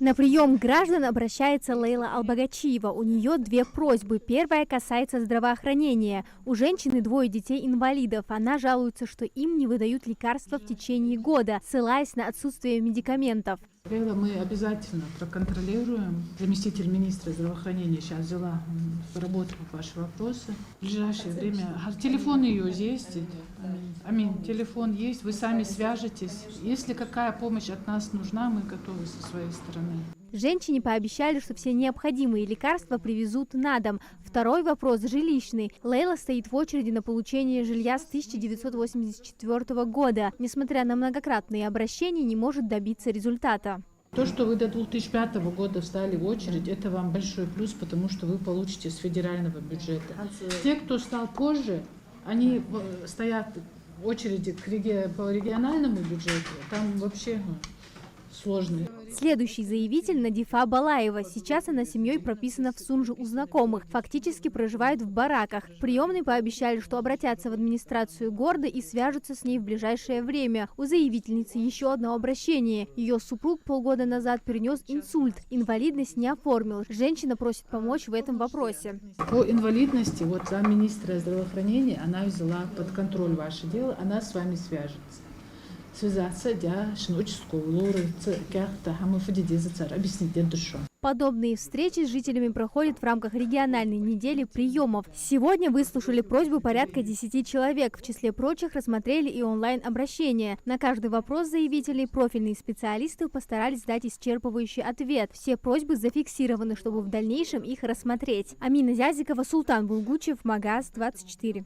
На прием к граждан обращается Лейла Албагачиева. У нее две просьбы. Первая касается здравоохранения. У женщины 2 детей-инвалидов. Она жалуется, что им не выдают лекарства в течение года, ссылаясь на отсутствие медикаментов. Лейла, мы обязательно проконтролируем. Заместитель министра здравоохранения сейчас взяла в работу ваши вопросы. В ближайшее время телефон ее есть. Аминь. Телефон есть, вы сами свяжетесь. Если какая помощь от нас нужна, мы готовы со своей стороны. Женщине пообещали, что все необходимые лекарства привезут на дом. Второй вопрос жилищный. Лейла стоит в очереди на получение жилья с 1984 года. Несмотря на многократные обращения, не может добиться результата. То, что вы до 2005 года встали в очередь, это вам большой плюс, потому что вы получите с федерального бюджета. Те, кто стал позже, они стоят в очереди по региональному бюджету, там вообще сложно. Следующий заявитель Надифа Балаева. Сейчас она семьей прописана в Сунже у знакомых. Фактически проживает в бараках. Приемные пообещали, что обратятся в администрацию города и свяжутся с ней в ближайшее время. У заявительницы еще одно обращение. Ее супруг полгода назад перенес инсульт. Инвалидность не оформил. Женщина просит помочь в этом вопросе. По инвалидности, замминистра здравоохранения, она взяла под контроль ваше дело, она с вами свяжется. Связаться, объяснить, Подобные встречи с жителями проходят в рамках региональной недели приемов. Сегодня выслушали просьбу порядка 10 человек. В числе прочих рассмотрели и онлайн-обращения. На каждый вопрос заявителей профильные специалисты постарались дать исчерпывающий ответ. Все просьбы зафиксированы, чтобы в дальнейшем их рассмотреть. Амина Зязикова, Султан Булгучев, Магаз 24.